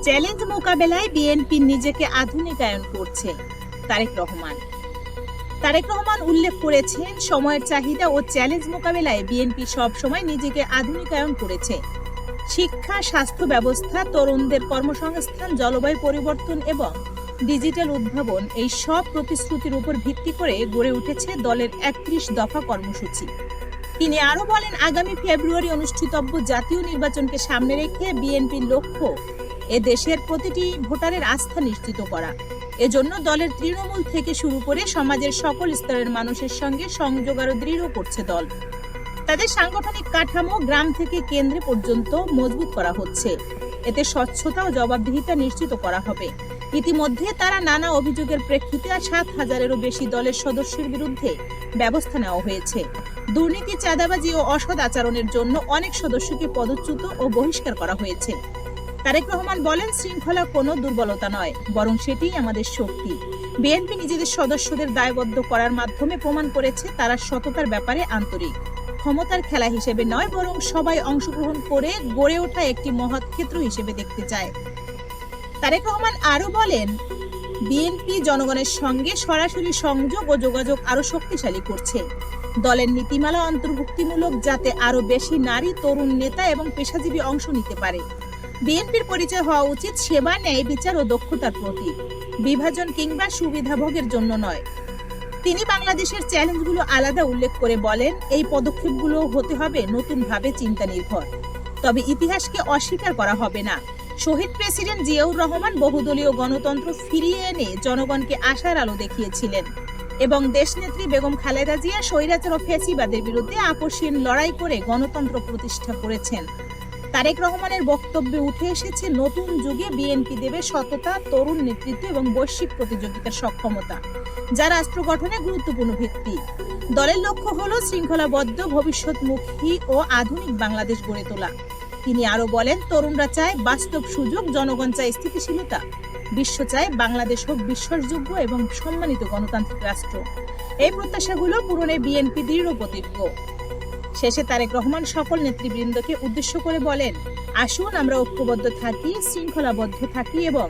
Challenge মোকাবেলায় BNP নিজেকে আধুনিকায়ন করছে। তারেক রহমান উল্লেখ করেছেন, সময়ের চাহিদা ও চ্যালেঞ্জ মোকাবেলায় বিএনপি সব সময় নিজেকে আধুনিকায়ন করেছে। শিক্ষা, স্বাস্থ্য ব্যবস্থা, তরুণদের কর্মসংস্থান, জলবায়ু পরিবর্তন এবং ডিজিটাল উদ্ভাবন, এই সব প্রতিশ্রুতির উপর ভিত্তি করে গড়ে উঠেছে দলের ৩১ দফা কর্মসূচি। তিনি আরো বলেন, আগামী ফেব্রুয়ারি অনুষ্ঠিতব্য জাতীয় নির্বাচনকে সামনে রেখে বিএনপির লক্ষ্য এ দেশের প্রতিটি ভোটারের আস্থা নিশ্চিত করা। এজন্য দলের তৃণমূল থেকে শুরু করে সমাজের সকল স্তরের মানুষের সঙ্গে সংযোগ আরো দৃঢ় করছে দল। তাদের সাংগঠনিক কাঠামো গ্রাম থেকে কেন্দ্রে পর্যন্ত মজবুত করা হচ্ছে। এতে স্বচ্ছতা ও জবাবদিহিতা নিশ্চিত করা হবে। ইতিমধ্যে তারা নানা অভিযোগের প্রেক্ষিতে ৭,০০০-এরও বেশি দলের সদস্যের বিরুদ্ধে ব্যবস্থা নেওয়া হয়েছে। দুর্নীতি, চাঁদাবাজি ও অসৎ আচরণের জন্য অনেক সদস্যকে পদচ্যুত ও বহিষ্কার করা হয়েছে। তারেক রহমান বলেন, শৃঙ্খলা কোনো দুর্বলতা নয়, বরং সেটিই আমাদের শক্তি। বিএনপি নিজেদের সদস্যদের দায়বদ্ধ করার মাধ্যমে প্রমাণ করেছে তারা সততার ব্যাপারে আন্তরিক। ক্ষমতার খেলা হিসেবে নয়, বরং সবাই অংশগ্রহণ করে গড়ে ওঠা একটি মহৎ ক্ষেত্র হিসেবে দেখতে চায়। তারেক রহমান আরো বলেন, বিএনপি জনগণের সঙ্গে সরাসরি সংযোগ ও যোগাযোগ আরো শক্তিশালী করছে। দলের নীতিমালা অন্তর্ভুক্তিমূলক, যাতে আরো বেশি নারী, তরুণ নেতা এবং পেশাজীবী অংশ নিতে পারে। বিএনপির পরিচয় হওয়া উচিত সেবা, ন্যায় বিচার ও দক্ষতার প্রতীক, বিভাজন কিংবা সুবিধাভোগের জন্য নয়। তিনি বাংলাদেশের চ্যালেঞ্জগুলো আলাদা উল্লেখ করে বলেন, এই পদক্ষেপগুলো হতে হবে নতুনভাবে চিন্তা নির্ভর, তবে ইতিহাসকে অস্বীকার করা হবে না। শহীদ প্রেসিডেন্ট জিয়াউর রহমান বহুদলীয় গণতন্ত্র ফিরিয়ে এনে জনগণকে আশার আলো দেখিয়েছিলেন এবং দেশনেত্রী বেগম খালেদা জিয়া স্বৈরাচার ও ফ্যাসিবাদের বিরুদ্ধে আপোষহীন লড়াই করে গণতন্ত্র প্রতিষ্ঠা করেছেন। তারেক রহমানের বক্তব্যে উঠে এসেছে, নতুন যুগে বিএনপি দেবে সততা, তরুণ নেতৃত্ব এবং বৈশ্বিক প্রতিযোগিতার সক্ষমতা, যা রাষ্ট্র গঠনে গুরুত্বপূর্ণ ভিত্তি। দলের লক্ষ্য হলো শৃঙ্খলাবদ্ধ, ভবিষ্যৎমুখী ও আধুনিক বাংলাদেশ গড়ে তোলা। তিনি আরো বলেন, তরুণরা চায় বাস্তব সুযোগ, জনগণ চায় স্থিতিশীলতা, বিশ্ব চায় বাংলাদেশ হোক বিশ্বাসযোগ্য এবং সম্মানিত গণতান্ত্রিক রাষ্ট্র। এই প্রত্যাশাগুলো পূরণে বিএনপি দৃঢ় প্রতিজ্ঞ। শেষে তারেক রহমান সকল নেতৃবৃন্দকে উদ্দেশ্য করে বলেন, আসুন আমরা ঐক্যবদ্ধ থাকি, শৃঙ্খলাবদ্ধ থাকি এবং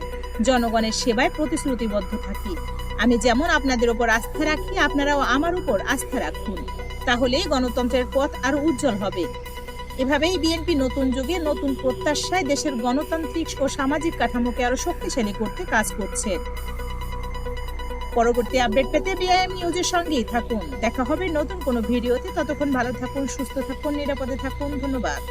জনগণের সেবায় প্রতিশ্রুতিবদ্ধ থাকি। আমি যেমন আপনাদের উপর আস্থা রাখি, আপনারাও আমার উপর আস্থা রাখুন, তাহলেই গণতন্ত্রের পথ আরো উজ্জ্বল হবে। এভাবেই বিএনপি নতুন যুগে নতুন প্রত্যাশায় দেশের গণতান্ত্রিক ও সামাজিক কাঠামোকে আরো শক্তিশালী করতে কাজ করছে। পরবর্তী আপডেট পেতে বিআইএম নিউজের সঙ্গেই থাকুন। দেখা হবে নতুন কোনো ভিডিওতে। ততক্ষণ ভালো থাকুন, সুস্থ থাকুন, নিরাপদে থাকুন। ধন্যবাদ।